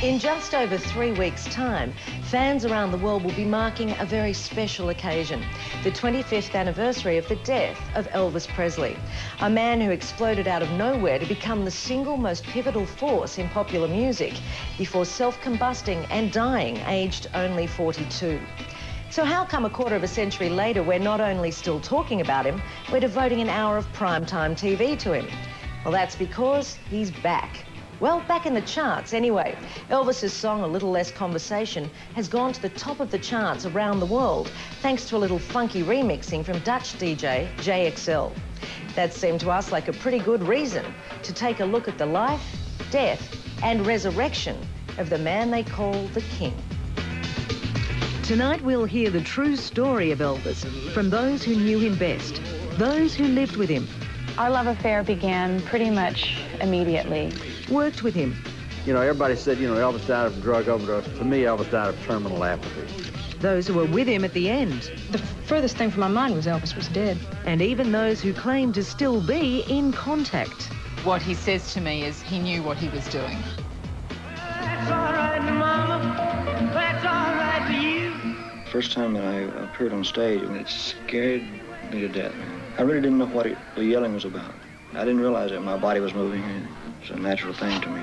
In just over 3 weeks' time, fans around the world will be marking a very special occasion, the 25th anniversary of the death of Elvis Presley, a man who exploded out of nowhere to become the single most pivotal force in popular music before self-combusting and dying aged only 42. So how come a quarter of a century later we're not only still talking about him, we're devoting an hour of primetime TV to him? Well, that's because he's back. Well, back in the charts anyway. Elvis's song, A Little Less Conversation, has gone to the top of the charts around the world thanks to a little funky remixing from Dutch DJ JXL. That seemed to us like a pretty good reason to take a look at the life, death and resurrection of the man they call the King. Tonight we'll hear the true story of Elvis from those who knew him best, those who lived with him. Our love affair began pretty much immediately. Worked with him. You know, everybody said, Elvis died of drug overdose. To me, Elvis died of terminal apathy. Those who were with him at the end. The furthest thing from my mind was Elvis was dead. And even those who claim to still be in contact. What he says to me is he knew what he was doing. That's all right, Mama. That's all right for you. First time that I appeared on stage, it scared me to death. I really didn't know what the yelling was about. I didn't realize that my body was moving. It's a natural thing to me.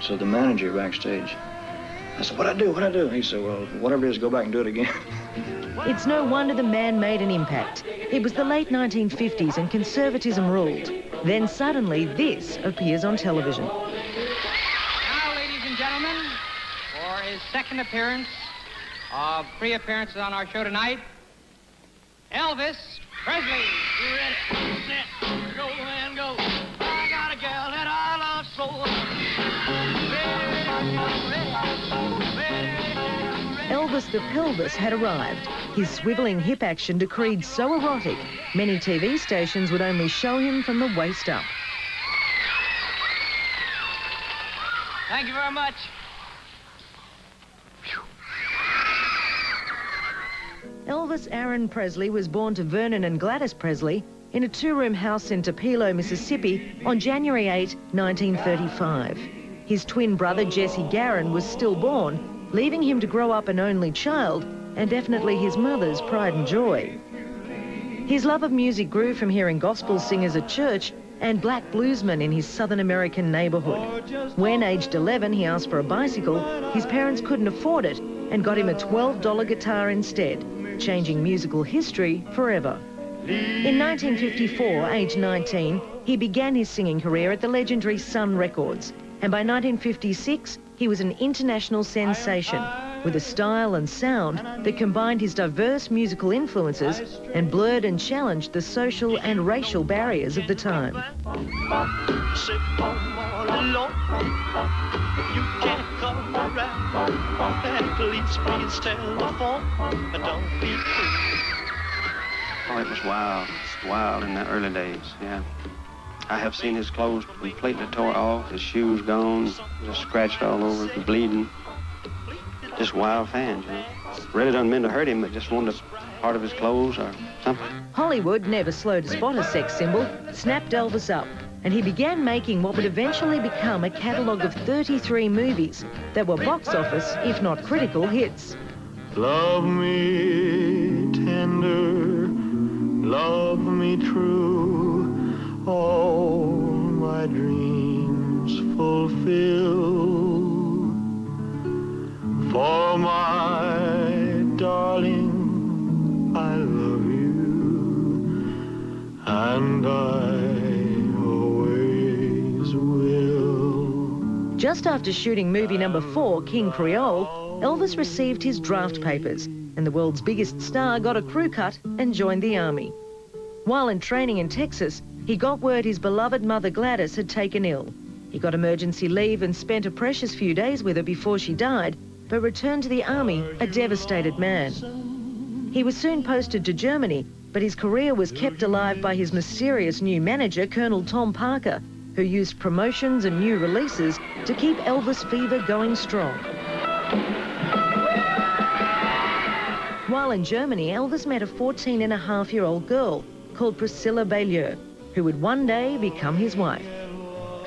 So the manager backstage, I said, what'd I do? He said, well, whatever it is, go back and do it again. It's no wonder the man made an impact. It was the late 1950s and conservatism ruled. Then suddenly this appears on television. Now, ladies and gentlemen, for his second appearance of 3 appearances on our show tonight, Elvis Presley. You ready? Set, go and go. I got a gal that I love so. Elvis the Pelvis had arrived. His swivelling hip action decreed so erotic, many TV stations would only show him from the waist up. Thank you very much. Elvis Aaron Presley was born to Vernon and Gladys Presley in a 2-room house in Tupelo, Mississippi on January 8, 1935. His twin brother, Jesse Garin, was stillborn, leaving him to grow up an only child and definitely his mother's pride and joy. His love of music grew from hearing gospel singers at church and black bluesmen in his Southern American neighborhood. When, aged 11, he asked for a bicycle, his parents couldn't afford it and got him a $12 guitar instead, changing musical history forever. In 1954, aged 19, he began his singing career at the legendary Sun Records, and by 1956, he was an international sensation with a style and sound that combined his diverse musical influences and blurred and challenged the social and racial barriers of the time. Sit home all alone. You can't come around. At least please telephone. Don't be cruel. Oh, it was wild. It's wild in the early days, yeah. I have seen his clothes completely tore off, his shoes gone, just scratched all over, bleeding. Just wild fans, Really done meant to hurt him, but just wanted a part of his clothes or something. Hollywood, never slow to spot a sex symbol, snapped Elvis up, and he began making what would eventually become a catalogue of 33 movies that were box office, if not critical, hits. Love me tender, love me true, all my dreams fulfill. For my darling, I love you, and I always will. Just after shooting movie number 4, King Creole, Elvis received his draft papers, and the world's biggest star got a crew cut and joined the army. While in training in Texas, he got word his beloved mother Gladys had taken ill. He got emergency leave and spent a precious few days with her before she died, but returned to the army a devastated man. He was soon posted to Germany, but his career was kept alive by his mysterious new manager, Colonel Tom Parker, who used promotions and new releases to keep Elvis fever going strong. While in Germany, Elvis met a 14-and-a-half-year-old girl called Priscilla Bayeux, who would one day become his wife.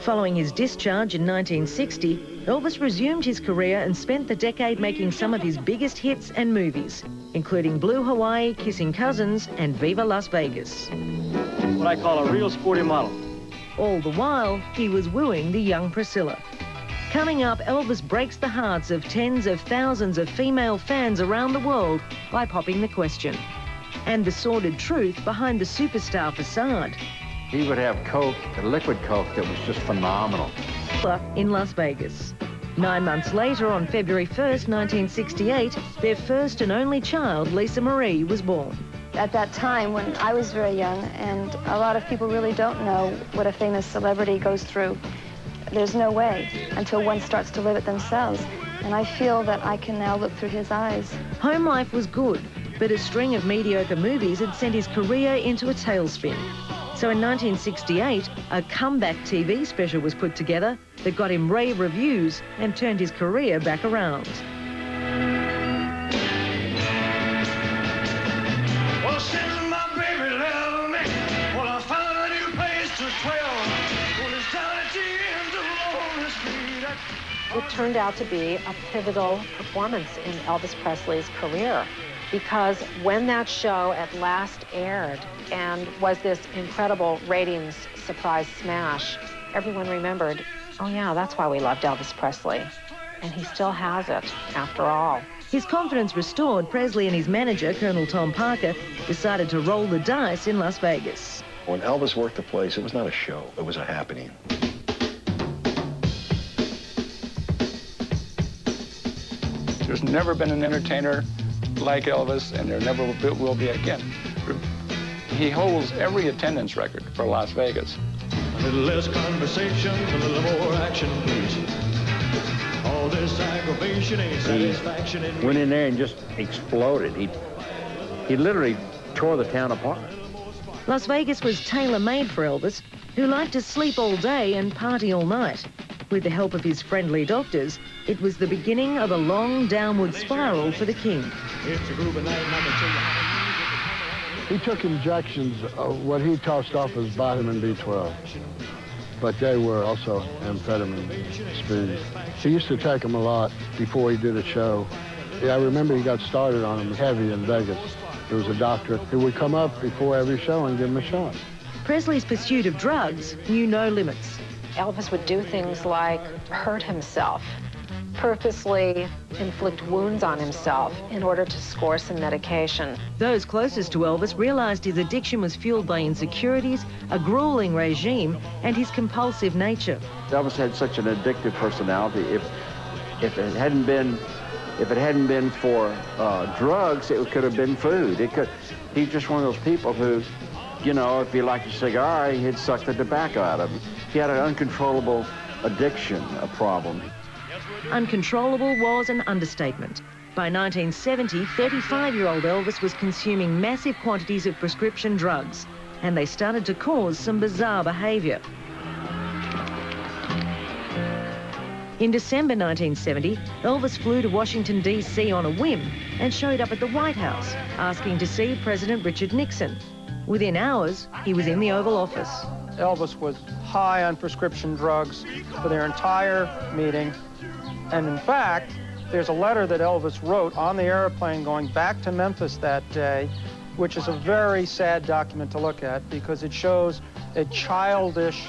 Following his discharge in 1960, Elvis resumed his career and spent the decade making some of his biggest hits and movies, including Blue Hawaii, Kissing Cousins and Viva Las Vegas. What I call a real sporty model. All the while, he was wooing the young Priscilla. Coming up, Elvis breaks the hearts of tens of thousands of female fans around the world by popping the question. And the sordid truth behind the superstar facade. He would have Coke, a liquid Coke that was just phenomenal. In Las Vegas. 9 months later, on February 1st, 1968, their first and only child, Lisa Marie, was born. At that time, when I was very young, and a lot of people really don't know what a famous celebrity goes through, there's no way until one starts to live it themselves. And I feel that I can now look through his eyes. Home life was good, but a string of mediocre movies had sent his career into a tailspin. So in 1968, a comeback TV special was put together that got him rave reviews and turned his career back around. Well, since my baby left me, well, I found a new place to dwell. Well, it's down at the end of Lonely Street. It turned out to be a pivotal performance in Elvis Presley's career, because when that show at last aired and was this incredible ratings surprise smash, everyone remembered, oh yeah, that's why we loved Elvis Presley. And he still has it, after all. His confidence restored, Presley and his manager, Colonel Tom Parker, decided to roll the dice in Las Vegas. When Elvis worked the place, it was not a show, it was a happening. There's never been an entertainer like Elvis, and there never will be again. He holds every attendance record for Las Vegas. A little less conversation, a little more action, please. All this aggravation ain't satisfaction. He went in there and just exploded. He literally tore the town apart. Las Vegas was tailor-made for Elvis, who liked to sleep all day and party all night. With the help of his friendly doctors, it was the beginning of a long downward spiral for the king. It's a groovy night, and I can tell you how he took injections of what he tossed off as vitamin B12, but they were also amphetamine spoons. He used to take them a lot before he did a show. Yeah, I remember he got started on them heavy in Vegas. There was a doctor who would come up before every show and give him a shot. Presley's pursuit of drugs knew no limits. Elvis would do things like hurt himself, purposely inflict wounds on himself in order to score some medication. Those closest to Elvis realized his addiction was fueled by insecurities, a grueling regime, and his compulsive nature. Elvis had such an addictive personality. If it hadn't been for drugs, it could have been food. He's just one of those people who, you know, if he liked a cigar, he'd suck the tobacco out of him. He had an uncontrollable addiction, a problem. Uncontrollable was an understatement. By 1970, 35-year-old Elvis was consuming massive quantities of prescription drugs, and they started to cause some bizarre behaviour. In December 1970, Elvis flew to Washington, D.C. on a whim and showed up at the White House, asking to see President Richard Nixon. Within hours, he was in the Oval Office. Elvis was high on prescription drugs for their entire meeting. And in fact, there's a letter that Elvis wrote on the airplane going back to Memphis that day, which is a very sad document to look at because it shows a childish,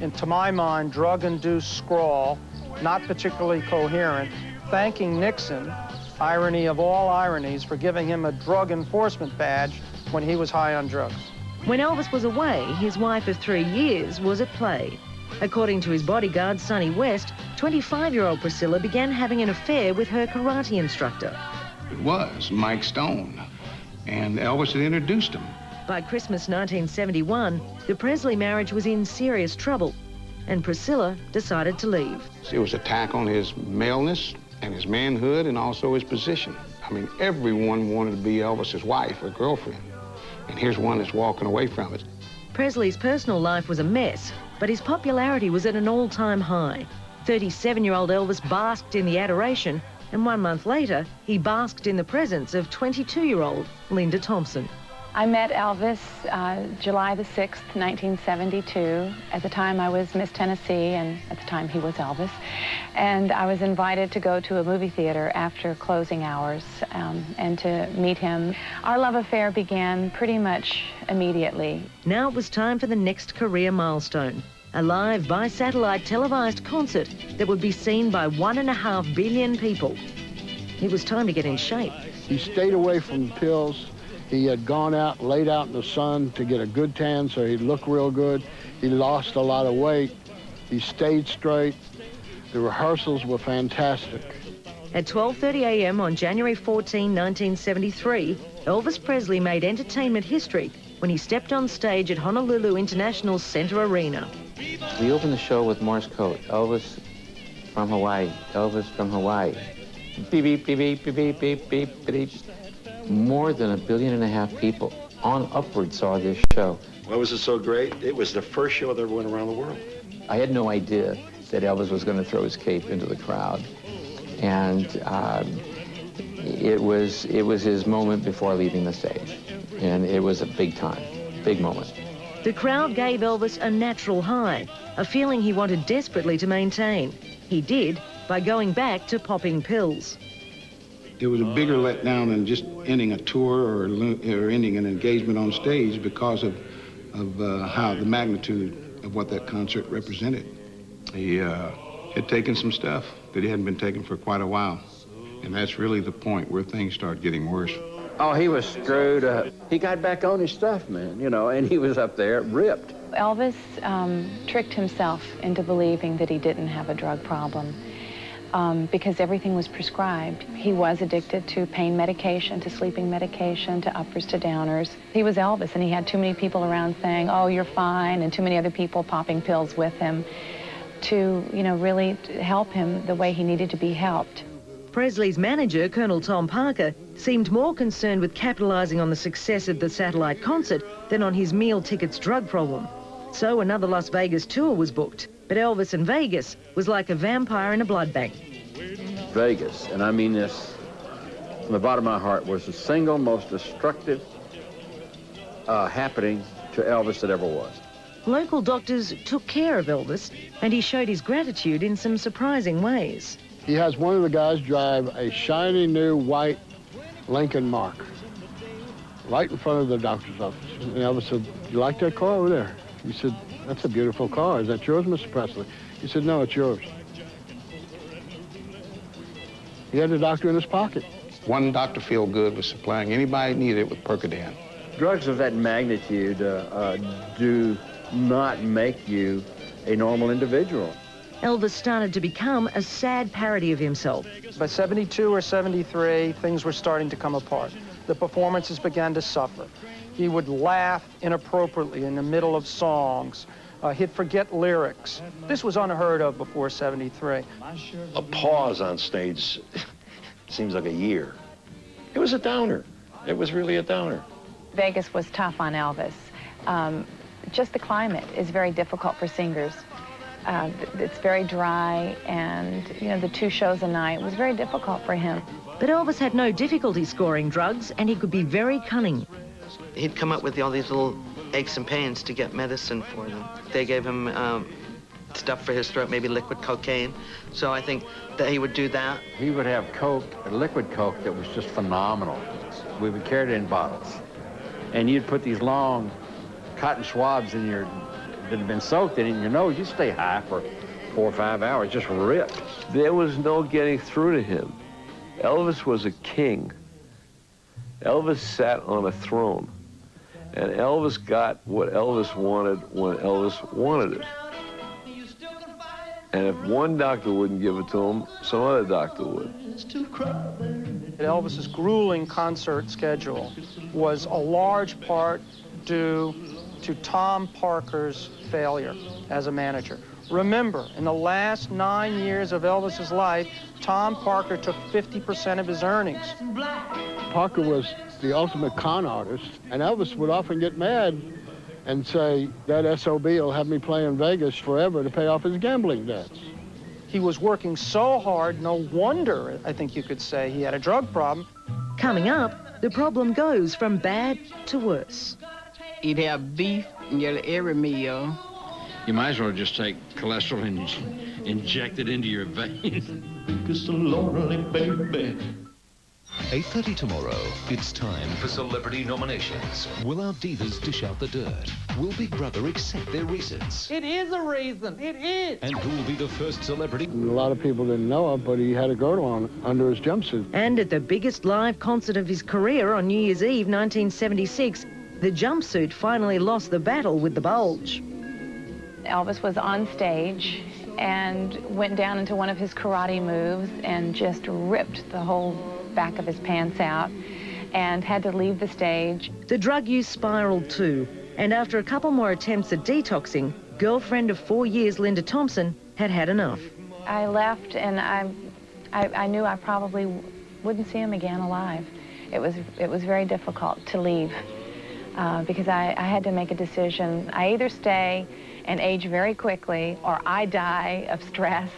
and to my mind, drug-induced scrawl, not particularly coherent, thanking Nixon, irony of all ironies, for giving him a drug enforcement badge when he was high on drugs. When Elvis was away, his wife of 3 years was at play. According to his bodyguard, Sonny West, 25-year-old Priscilla began having an affair with her karate instructor. It was Mike Stone, and Elvis had introduced him. By Christmas 1971, the Presley marriage was in serious trouble, and Priscilla decided to leave. It was an attack on his maleness and his manhood and also his position. I mean, everyone wanted to be Elvis's wife or girlfriend, and here's one that's walking away from it. Presley's personal life was a mess, but his popularity was at an all-time high. 37-year-old Elvis basked in the adoration, and 1 month later, he basked in the presence of 22-year-old Linda Thompson. I met Elvis July the 6th, 1972. At the time, I was Miss Tennessee, and at the time, he was Elvis. And I was invited to go to a movie theater after closing hours and to meet him. Our love affair began pretty much immediately. Now it was time for the next career milestone, a live by-satellite televised concert that would be seen by 1.5 billion people. It was time to get in shape. He stayed away from pills. He had gone out, laid out in the sun to get a good tan so he'd look real good. He lost a lot of weight. He stayed straight. The rehearsals were fantastic. At 12:30 a.m. on January 14, 1973, Elvis Presley made entertainment history when he stepped on stage at Honolulu International Center Arena. We opened the show with Morse code. Elvis from Hawaii. Elvis from Hawaii. Beep, beep, beep, beep, beep, beep, beep, beep. More than 1.5 billion people on upward saw this show. Why was it so great? It was the first show that ever went around the world. I had no idea that Elvis was going to throw his cape into the crowd. And it was his moment before leaving the stage. And it was a big time, big moment. The crowd gave Elvis a natural high, a feeling he wanted desperately to maintain. He did by going back to popping pills. It was a bigger letdown than just ending a tour or ending an engagement on stage because of how the magnitude of what that concert represented. He had taken some stuff that he hadn't been taking for quite a while. And that's really the point where things start getting worse. Oh, he was screwed up. He got back on his stuff, man, you know, and he was up there ripped. Elvis tricked himself into believing that he didn't have a drug problem. Because everything was prescribed. He was addicted to pain medication, to sleeping medication, to uppers, to downers. He was Elvis, and he had too many people around saying, oh, you're fine, and too many other people popping pills with him to, you know, really help him the way he needed to be helped. Presley's manager, Colonel Tom Parker, seemed more concerned with capitalising on the success of the satellite concert than on his meal tickets drug problem. So another Las Vegas tour was booked. But Elvis in Vegas was like a vampire in a blood bank. Vegas, and I mean this from the bottom of my heart, was the single most destructive happening to Elvis that ever was. Local doctors took care of Elvis, and he showed his gratitude in some surprising ways. He has one of the guys drive a shiny new white Lincoln Mark right in front of the doctor's office. And Elvis said, you like that car over there? He said, that's a beautiful car. Is that yours, Mr. Presley? He said, no, it's yours. He had the doctor in his pocket. One Dr. Feelgood was supplying anybody who needed it with Percodan. Drugs of that magnitude do not make you a normal individual. Elvis started to become a sad parody of himself. By 72 or 73, things were starting to come apart. The performances began to suffer. He would laugh inappropriately in the middle of songs. He'd forget lyrics. This was unheard of before 73. A pause on stage seems like a year. It was a downer. It was really a downer. Vegas was tough on Elvis. Just the climate is very difficult for singers. It's very dry, and, you know, the 2 shows a night was very difficult for him. But Elvis had no difficulty scoring drugs, and he could be very cunning. He'd come up with all these little aches and pains to get medicine for them. They gave him stuff for his throat, maybe liquid cocaine. So I think that he would do that. He would have Coke, liquid Coke, that was just phenomenal. We would carry it in bottles. And you'd put these long cotton swabs in your, that had been soaked in your nose. You'd stay high for 4 or 5 hours, just ripped. There was no getting through to him. Elvis was a king. Elvis sat on a throne. And Elvis got what Elvis wanted when Elvis wanted it. And if one doctor wouldn't give it to him, some other doctor would. Elvis's grueling concert schedule was a large part due to Tom Parker's failure as a manager. Remember, in the last 9 years of Elvis's life, Tom Parker took 50% of his earnings. Parker was the ultimate con artist, and Elvis would often get mad and say, that SOB will have me play in Vegas forever to pay off his gambling debts. He was working so hard, no wonder, I think you could say, he had a drug problem. Coming up, the problem goes from bad to worse. He'd have beef nearly every meal. You might as well just take cholesterol and inject it into your veins. Just a lonely baby. 8:30 tomorrow, it's time for celebrity nominations. Will our divas dish out the dirt? Will Big Brother accept their reasons? It is a reason, it is. And who will be the first celebrity? A lot of people didn't know it, but he had a girdle on under his jumpsuit. And at the biggest live concert of his career on New Year's Eve 1976, the jumpsuit finally lost the battle with the bulge. Elvis was on stage and went down into one of his karate moves and just ripped the whole back of his pants out and had to leave the stage. The drug use spiraled too, and after a couple more attempts at detoxing, girlfriend of 4 years, Linda Thompson, had had enough. I left and I knew I probably wouldn't see him again alive. It was very difficult to leave because I had to make a decision. I either stay and age very quickly, or I die of stress,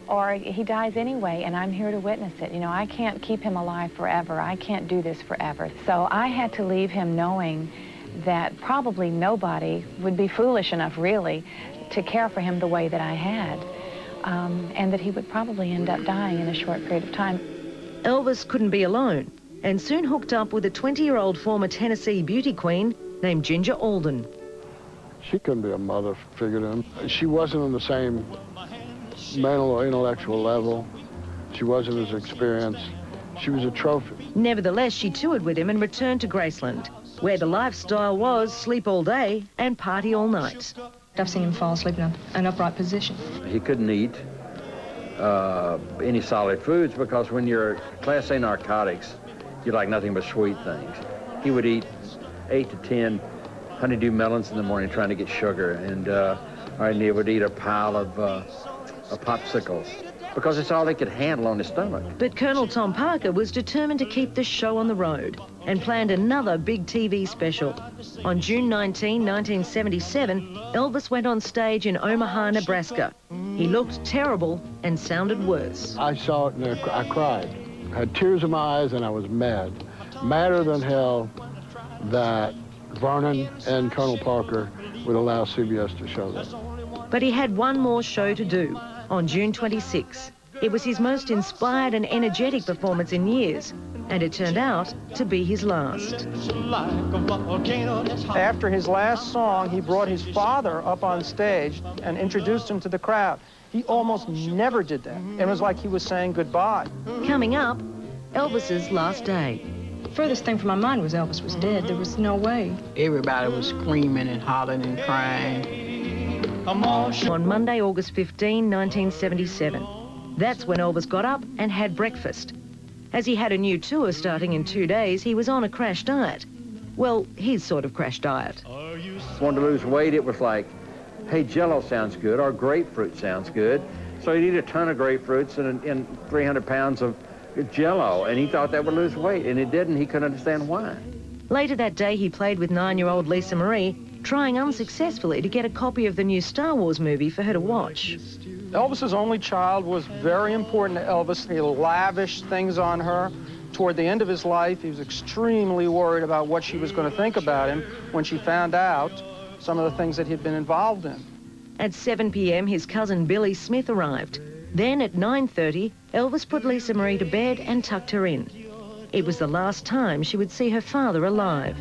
or he dies anyway, and I'm here to witness it. You know, I can't keep him alive forever. I can't do this forever. So I had to leave him knowing that probably nobody would be foolish enough, really, to care for him the way that I had, and that he would probably end up dying in a short period of time. Elvis couldn't be alone, and soon hooked up with a 20-year-old former Tennessee beauty queen named Ginger Alden. She couldn't be a mother figure to him. She wasn't on the same mental or intellectual level. She wasn't as experienced. She was a trophy. Nevertheless, she toured with him and returned to Graceland, where the lifestyle was sleep all day and party all night. I've seen him fall asleep in an upright position. He couldn't eat any solid foods because when you're Class A narcotics, you like nothing but sweet things. He would eat 8 to 10 honeydew melons in the morning trying to get sugar, and he would eat a pile of popsicles because it's all they could handle on his stomach. But Colonel Tom Parker was determined to keep the show on the road and planned another big TV special. On June 19, 1977, Elvis went on stage in Omaha, Nebraska. He looked terrible and sounded worse. I saw it and I cried. I had tears in my eyes and I was mad. Madder than hell that Vernon and Colonel Parker would allow CBS to show that. But he had one more show to do on June 26. It was his most inspired and energetic performance in years, and it turned out to be his last. After his last song, he brought his father up on stage and introduced him to the crowd. He almost never did that. It was like he was saying goodbye. Coming up, Elvis's last day. The furthest thing from my mind was Elvis was dead. There was no way. Everybody was screaming and hollering and crying. On Monday, August 15, 1977. That's when Elvis got up and had breakfast. As he had a new tour starting in 2 days, he was on a crash diet. Well, his sort of crash diet. Wanted to lose weight, it was like, hey, Jell-O sounds good, or grapefruit sounds good. So he'd eat a ton of grapefruits and 300 pounds of Jell-O, and he thought that would lose weight, and it didn't. He couldn't understand why. Later that day, he played with 9-year-old Lisa Marie, trying unsuccessfully to get a copy of the new Star Wars movie for her to watch. Elvis's only child was very important to Elvis. He lavished things on her. Toward the end of his life, he was extremely worried about what she was going to think about him when she found out some of the things that he'd been involved in. At 7 p.m., his cousin Billy Smith arrived. Then at 9:30, Elvis put Lisa Marie to bed and tucked her in. It was the last time she would see her father alive.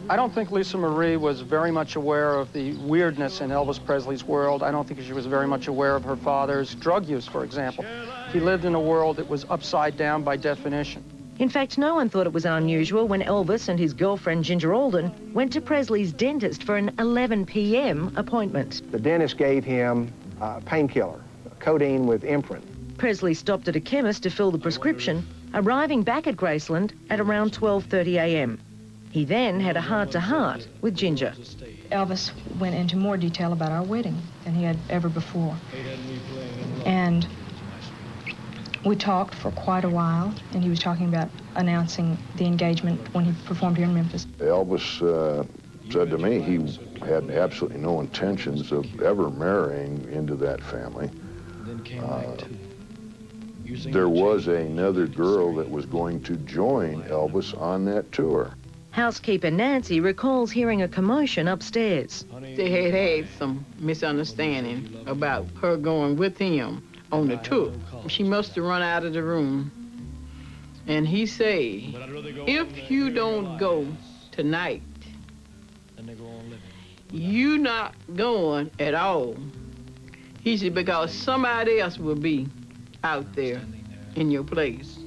I don't think Lisa Marie was very much aware of the weirdness in Elvis Presley's world. I don't think she was very much aware of her father's drug use, for example. He lived in a world that was upside down by definition. In fact, no one thought it was unusual when Elvis and his girlfriend Ginger Alden went to Presley's dentist for an 11 p.m. appointment. The dentist gave him a painkiller, codeine with Imprin. Presley stopped at a chemist to fill the prescription, arriving back at Graceland at around 12:30 a.m. He then had a heart-to-heart with Ginger. Elvis went into more detail about our wedding than he had ever before. And we talked for quite a while, and he was talking about announcing the engagement when he performed here in Memphis. Elvis said to me he had absolutely no intentions of ever marrying into that family. There was another girl that was going to join Elvis on that tour. Housekeeper Nancy recalls hearing a commotion upstairs. They had some misunderstanding about her going with him on the tour. She must have run out of the room. And he said, if you don't go tonight, you not going at all. He said, because somebody else will be out there in your place.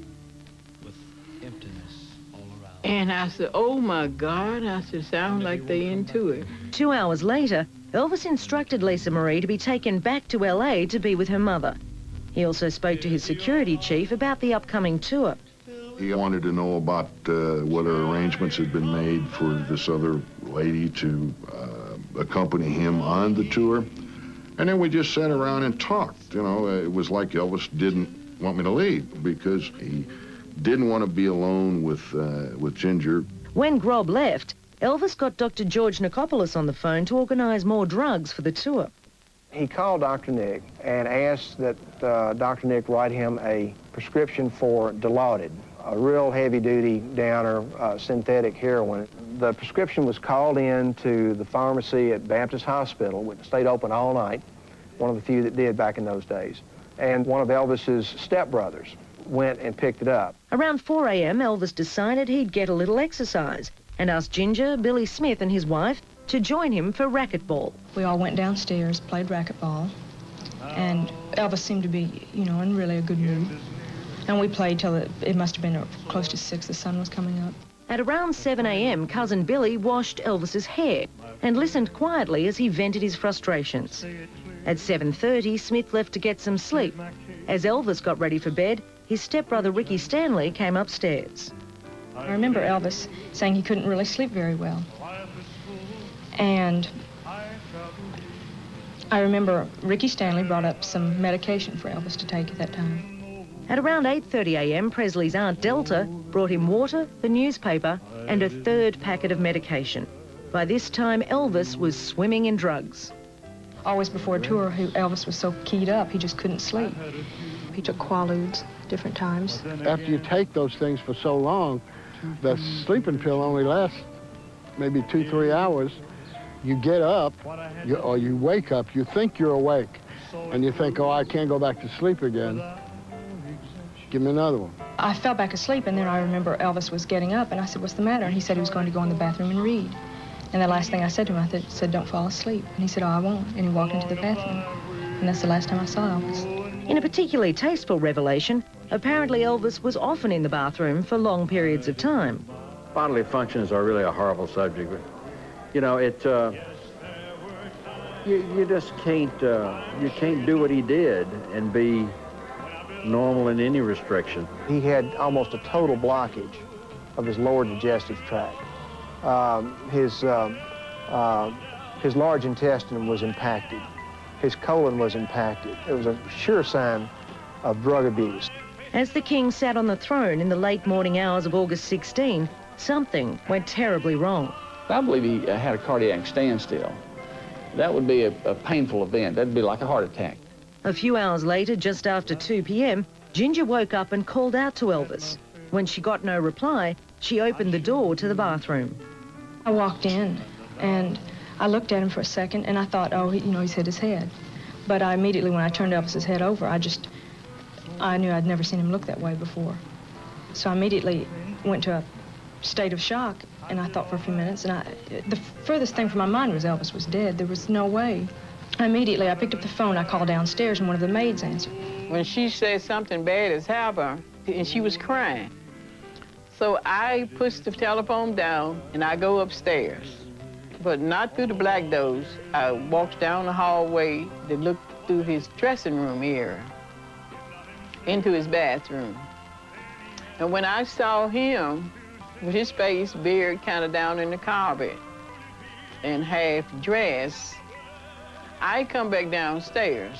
And I said, oh my God, I said, sound like they into it. 2 hours later, Elvis instructed Lisa Marie to be taken back to LA to be with her mother. He also spoke to his security chief about the upcoming tour. He wanted to know about whether arrangements had been made for this other lady to accompany him on the tour. And then we just sat around and talked. You know, it was like Elvis didn't want me to leave because he didn't want to be alone with Ginger. When Grob left, Elvis got Dr. George Nikopoulos on the phone to organise more drugs for the tour. He called Dr. Nick and asked that Dr. Nick write him a prescription for Dilaudid, a real heavy-duty downer, synthetic heroin. The prescription was called in to the pharmacy at Baptist Hospital, which stayed open all night, one of the few that did back in those days. And one of Elvis's stepbrothers went and picked it up. Around 4 a.m., Elvis decided he'd get a little exercise and asked Ginger, Billy Smith and his wife to join him for racquetball. We all went downstairs, played racquetball, and Elvis seemed to be, you know, in really a good mood. And we played till it must have been close to 6, the sun was coming up. At around 7 a.m., cousin Billy washed Elvis's hair and listened quietly as he vented his frustrations. At 7:30, Smith left to get some sleep. As Elvis got ready for bed, his stepbrother Ricky Stanley came upstairs. I remember Elvis saying he couldn't really sleep very well. And I remember Ricky Stanley brought up some medication for Elvis to take at that time. At around 8:30 a.m., Presley's Aunt Delta brought him water, the newspaper, and a third packet of medication. By this time, Elvis was swimming in drugs. Always before a tour, Elvis was so keyed up, he just couldn't sleep. He took Quaaludes different times. After you take those things for so long, the sleeping pill only lasts maybe 2-3 hours. You get up, or you wake up, you think you're awake, and you think, oh, I can't go back to sleep again. Give me another one. I fell back asleep, and then I remember Elvis was getting up, and I said, what's the matter? And he said he was going to go in the bathroom and read. And the last thing I said to him, I said, don't fall asleep. And he said, oh, I won't. And he walked into the bathroom. And that's the last time I saw Elvis. In a particularly tasteful revelation, apparently Elvis was often in the bathroom for long periods of time. Bodily functions are really a horrible subject. You know, you just can't do what he did and be normal in any restriction. He had almost a total blockage of his lower digestive tract. His large intestine was impacted. His colon was impacted. It was a sure sign of drug abuse. As the king sat on the throne in the late morning hours of August 16, something went terribly wrong. I believe he had a cardiac standstill. That would be a painful event. That'd be like a heart attack. A few hours later, just after 2 p.m., Ginger woke up and called out to Elvis. When she got no reply, she opened the door to the bathroom. I walked in, and I looked at him for a second, and I thought, oh, he's hit his head. But I immediately, when I turned Elvis's head over, I knew I'd never seen him look that way before. So I immediately went to a state of shock, and I thought for a few minutes, and the furthest thing from my mind was Elvis was dead. There was no way. Immediately, I picked up the phone, I called downstairs, and one of the maids answered. When she said something bad has happened, and she was crying. So I pushed the telephone down, and I go upstairs. But not through the black doors. I walked down the hallway that looked through his dressing room area into his bathroom. And when I saw him, with his face, beard kind of down in the carpet, and half dressed, I come back downstairs.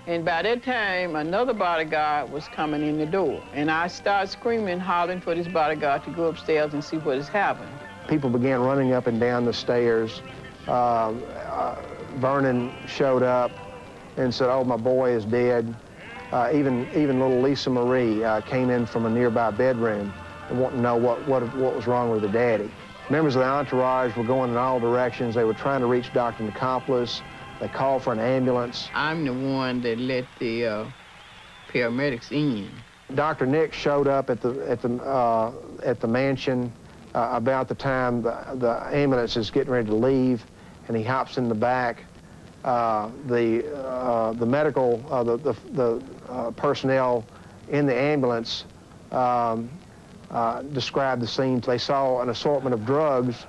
And by that time, another bodyguard was coming in the door. And I started screaming, hollering for this bodyguard to go upstairs and see what has happened. People began running up and down the stairs. Vernon showed up and said, oh, my boy is dead. Even little Lisa Marie came in from a nearby bedroom and wanted to know what was wrong with her daddy. Members of the entourage were going in all directions. They were trying to reach Dr. Nicopolis. They called for an ambulance. I'm the one that let the paramedics in. Dr. Nick showed up at the mansion about the time the ambulance is getting ready to leave, and he hops in the back. The medical personnel in the ambulance described the scene. They saw an assortment of drugs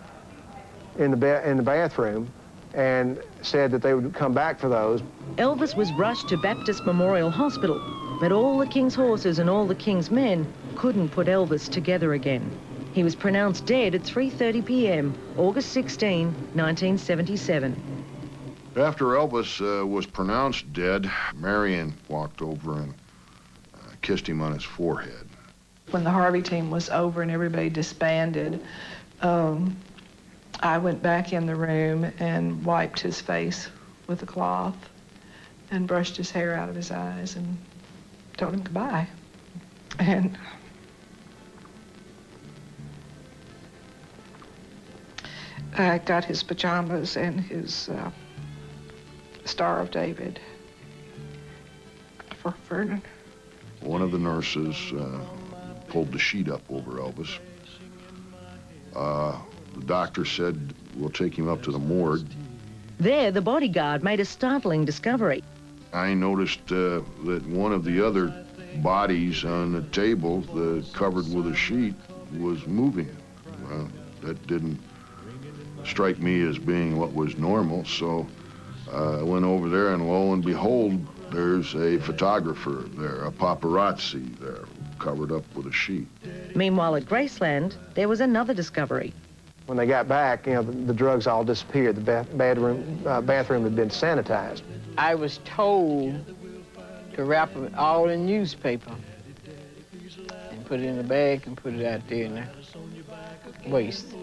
in the bathroom and said that they would come back for those. Elvis was rushed to Baptist Memorial Hospital, but all the King's horses and all the King's men couldn't put Elvis together again. He was pronounced dead at 3:30 p.m., August 16, 1977. After Elvis was pronounced dead, Marion walked over and kissed him on his forehead. When the Harvey team was over and everybody disbanded, I went back in the room and wiped his face with a cloth and brushed his hair out of his eyes and told him goodbye. And I got his pajamas and his Star of David for Vernon. One of the nurses pulled the sheet up over Elvis. The doctor said, we'll take him up to the morgue. There, the bodyguard made a startling discovery. I noticed that one of the other bodies on the table, covered with a sheet, was moving. That didn't strike me as being what was normal, so I went over there, and lo and behold, there's a photographer there, a paparazzi there, covered up with a sheet. Meanwhile, at Graceland, there was another discovery. When they got back, you know, the drugs all disappeared. The bathroom had been sanitized. I was told to wrap it all in newspaper and put it in a bag and put it out there in the waste.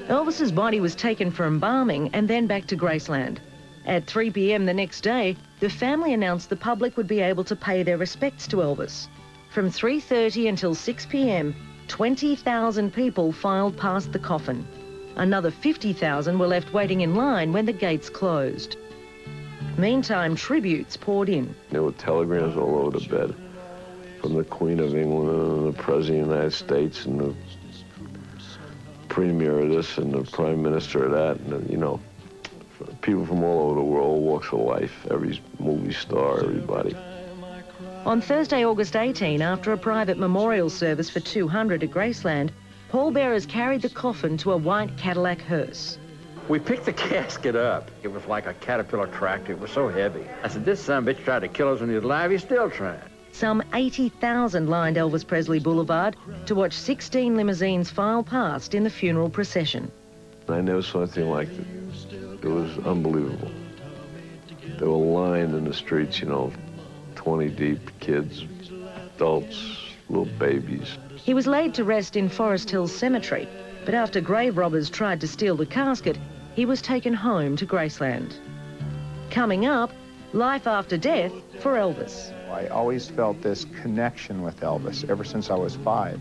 Elvis's body was taken for embalming and then back to Graceland. At 3 p.m. the next day, the family announced the public would be able to pay their respects to Elvis. From 3:30 until 6 p.m., 20,000 people filed past the coffin. Another 50,000 were left waiting in line when the gates closed. Meantime, tributes poured in. There were telegrams all over the bed from the Queen of England and the President of the United States and the Premier of this and the Prime Minister of that, and, you know, people from all over the world, all walks of life, every movie star, everybody. On Thursday, August 18, after a private memorial service for 200 at Graceland, pallbearers carried the coffin to a white Cadillac hearse. We picked the casket up. It was like a Caterpillar tractor. It was so heavy. I said, this son of a bitch tried to kill us when he was alive. He's still trying. Some 80,000 lined Elvis Presley Boulevard to watch 16 limousines file past in the funeral procession. I never saw anything like it. It was unbelievable. They were lined in the streets, you know, 20 deep, kids, adults, little babies. He was laid to rest in Forest Hills Cemetery, but after grave robbers tried to steal the casket, he was taken home to Graceland. Coming up, life after death for Elvis. I always felt this connection with Elvis ever since I was 5.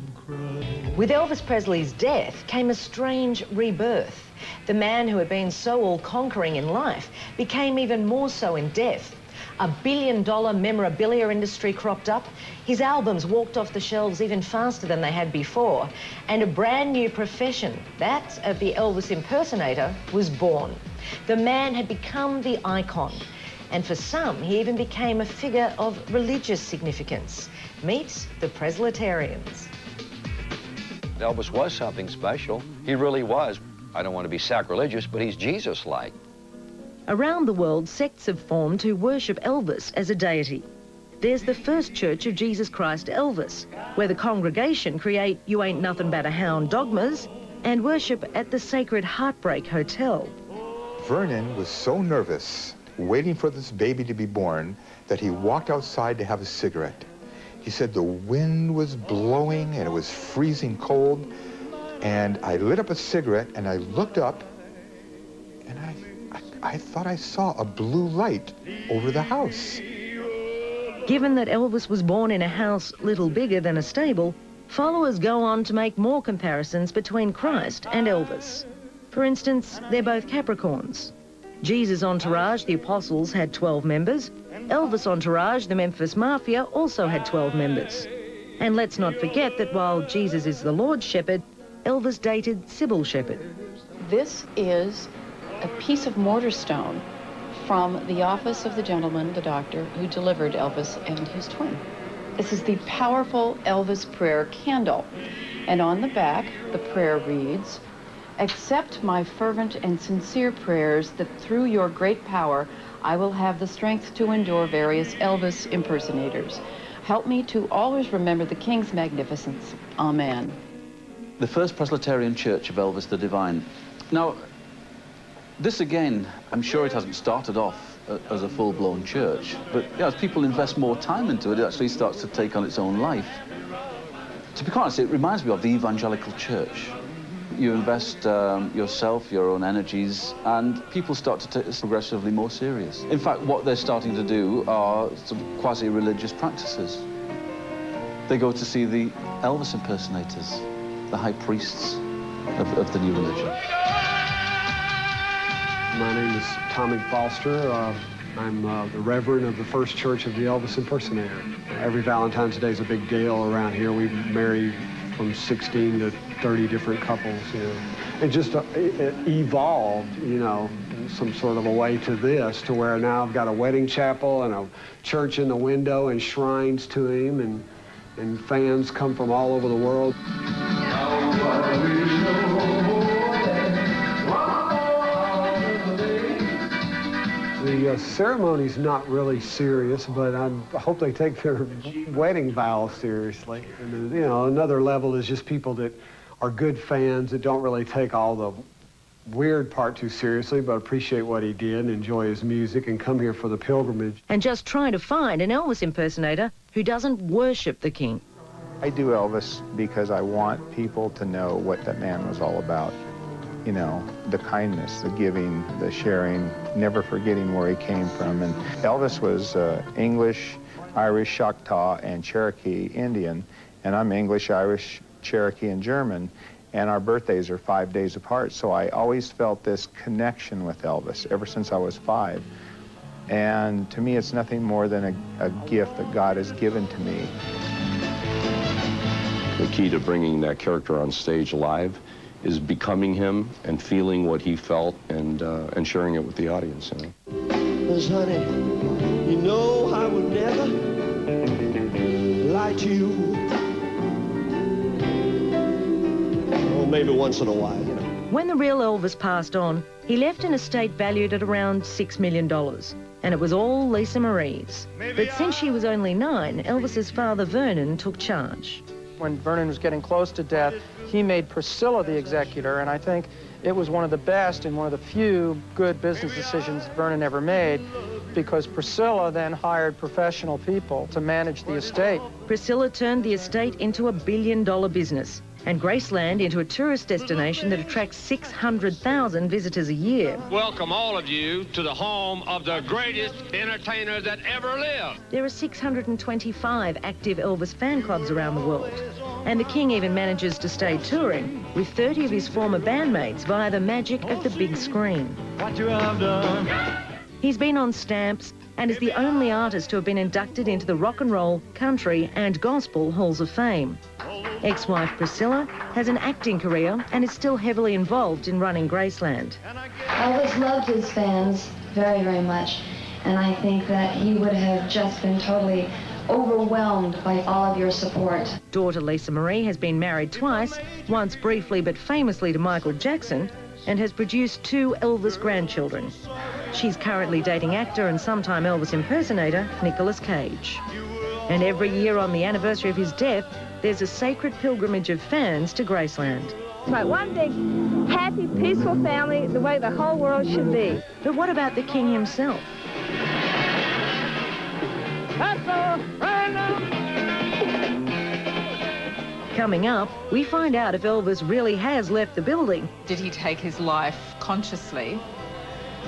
With Elvis Presley's death came a strange rebirth. The man who had been so all-conquering in life became even more so in death. A billion-dollar memorabilia industry cropped up. His albums walked off the shelves even faster than they had before. And a brand new profession, that of the Elvis impersonator, was born. The man had become the icon. And for some, he even became a figure of religious significance. Meet the Presbyterians. Elvis was something special. He really was. I don't want to be sacrilegious, but he's Jesus-like. Around the world, sects have formed to worship Elvis as a deity. There's the First Church of Jesus Christ Elvis, where the congregation create You Ain't Nothing But a Hound dogmas and worship at the Sacred Heartbreak Hotel. Vernon was so nervous, waiting for this baby to be born, that he walked outside to have a cigarette. He said the wind was blowing and it was freezing cold, and I lit up a cigarette and I looked up and I thought I saw a blue light over the house. Given that Elvis was born in a house little bigger than a stable, followers go on to make more comparisons between Christ and Elvis. For instance, they're both Capricorns. Jesus' entourage, the Apostles, had 12 members. Elvis' entourage, the Memphis Mafia, also had 12 members. And let's not forget that while Jesus is the Lord's shepherd, Elvis dated Sybil Shepherd. This is a piece of mortar stone from the office of the gentleman, the doctor, who delivered Elvis and his twin. This is the powerful Elvis prayer candle. And on the back, the prayer reads, "Accept my fervent and sincere prayers that through your great power, I will have the strength to endure various Elvis impersonators. Help me to always remember the King's magnificence. Amen." The First Presbyterian Church of Elvis the Divine. Now, this again, I'm sure it hasn't started off as a full-blown church, but as people invest more time into it, it actually starts to take on its own life. To be honest, it reminds me of the evangelical church. You invest yourself, your own energies, and people start to take this progressively more serious. In fact, what they're starting to do are some quasi-religious practices. They go to see the Elvis impersonators, the high priests of the new religion. My name is Tommy Foster. I'm the Reverend of the First Church of the Elvis Impersonator. Every Valentine's Day is a big deal around here. We marry from 16 to 30 different couples, you know. It just it evolved, you know, some sort of a way to this, to where now I've got a wedding chapel and a church in the window and shrines to him, and fans come from all over the world. The ceremony's not really serious, but I hope they take their wedding vows seriously. And, you know, another level is just people that are good fans that don't really take all the weird part too seriously, but appreciate what he did and enjoy his music and come here for the pilgrimage. And just trying to find an Elvis impersonator who doesn't worship the King. I do Elvis because I want people to know what that man was all about. You know, the kindness, the giving, the sharing, never forgetting where he came from. And Elvis was English, Irish, Choctaw, and Cherokee Indian, and I'm English, Irish, Cherokee, and German, and our birthdays are 5 days apart. So I always felt this connection with Elvis ever since I was 5. And to me, it's nothing more than a gift that God has given to me. The key to bringing that character on stage live is becoming him and feeling what he felt and sharing it with the audience. You know? 'Cause honey, you know I would never lie to you. Well, maybe once in a while, you know. When the real Elvis passed on, he left an estate valued at around $6 million, and it was all Lisa Marie's. But since she was only 9, Elvis's father Vernon took charge. When Vernon was getting close to death, he made Priscilla the executor, and I think it was one of the best and one of the few good business decisions Vernon ever made, because Priscilla then hired professional people to manage the estate. Priscilla turned the estate into a billion-dollar business, and Graceland into a tourist destination that attracts 600,000 visitors a year. Welcome all of you to the home of the greatest entertainer that ever lived. There are 625 active Elvis fan clubs around the world, and the King even manages to stay touring with 30 of his former bandmates via the magic of the big screen. What you have done. He's been on stamps and is the only artist to have been inducted into the Rock and Roll, Country and Gospel Halls of Fame. Ex-wife Priscilla has an acting career and is still heavily involved in running Graceland. Elvis loved his fans very, very much, and I think that he would have just been totally overwhelmed by all of your support. Daughter Lisa Marie has been married twice, once briefly but famously to Michael Jackson, and has produced 2 Elvis grandchildren. She's currently dating actor and sometime Elvis impersonator Nicolas Cage. And every year on the anniversary of his death, there's a sacred pilgrimage of fans to Graceland. Right, one big, happy, peaceful family, the way the whole world should be. But what about the King himself? Coming up, we find out if Elvis really has left the building. Did he take his life consciously,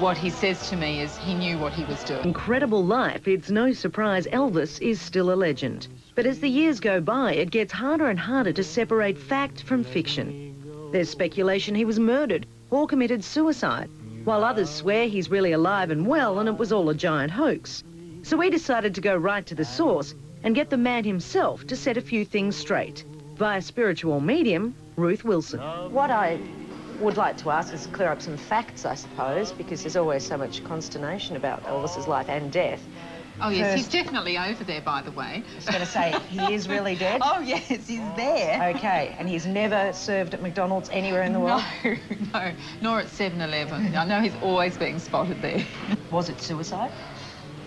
What he says to me is he knew what he was doing. Incredible life, it's no surprise Elvis is still a legend. But as the years go by, it gets harder and harder to separate fact from fiction. There's speculation he was murdered or committed suicide, while others swear he's really alive and well and it was all a giant hoax. So we decided to go right to the source and get the man himself to set a few things straight, via spiritual medium, Ruth Wilson. What I would like to ask is to clear up some facts, I suppose, because there's always so much consternation about Elvis's life and death. Oh, yes, First, he's definitely over there, by the way. I was going to say, he is really dead? Oh, yes, he's there. OK, and he's never served at McDonald's anywhere in the world? No, no, nor at 7-Eleven. I know he's always being spotted there. Was it suicide?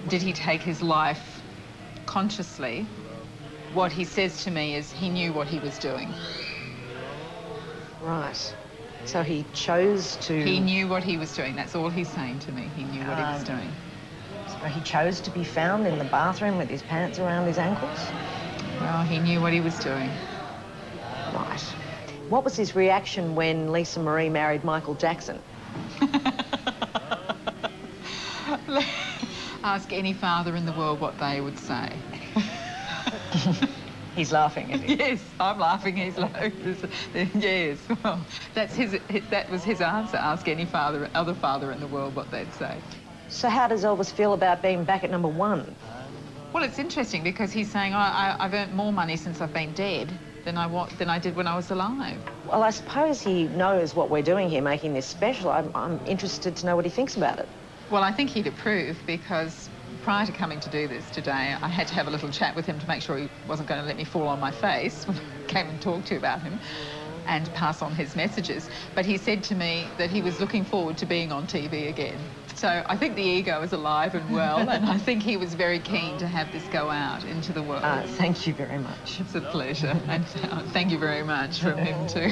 Did he take his life consciously? What he says to me is he knew what he was doing. Right. So he chose to... He knew what he was doing. That's all he's saying to me. He knew what he was doing. So he chose to be found in the bathroom with his pants around his ankles? Well, he knew what he was doing. Right. What was his reaction when Lisa Marie married Michael Jackson? Ask any father in the world what they would say. He's laughing, isn't he? Yes, I'm laughing, he's laughing. Yes, well, that was his answer. Ask any other father in the world what they'd say. So how does Elvis feel about being back at #1? Well, it's interesting because he's saying, I've earned more money since I've been dead than I did when I was alive. Well, I suppose he knows what we're doing here, making this special. I'm interested to know what he thinks about it. Well, I think he'd approve because prior to coming to do this today, I had to have a little chat with him to make sure he wasn't going to let me fall on my face when I came and talked to you about him and pass on his messages. But he said to me that he was looking forward to being on TV again. So I think the ego is alive and well, and I think he was very keen to have this go out into the world. Thank you very much. It's a pleasure, and thank you very much from him too.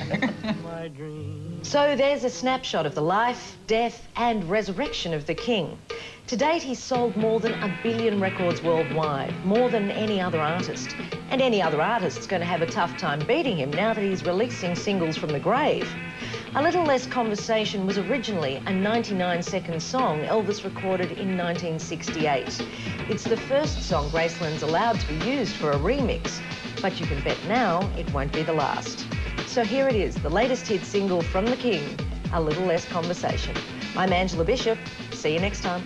So there's a snapshot of the life, death and resurrection of the King. To date, he's sold more than 1 billion records worldwide, more than any other artist. And any other artist's going to have a tough time beating him now that he's releasing singles from the grave. A Little Less Conversation was originally a 99-second song Elvis recorded in 1968. It's the first song Graceland's allowed to be used for a remix, but you can bet now it won't be the last. So here it is, the latest hit single from the King, A Little Less Conversation. I'm Angela Bishop. See you next time.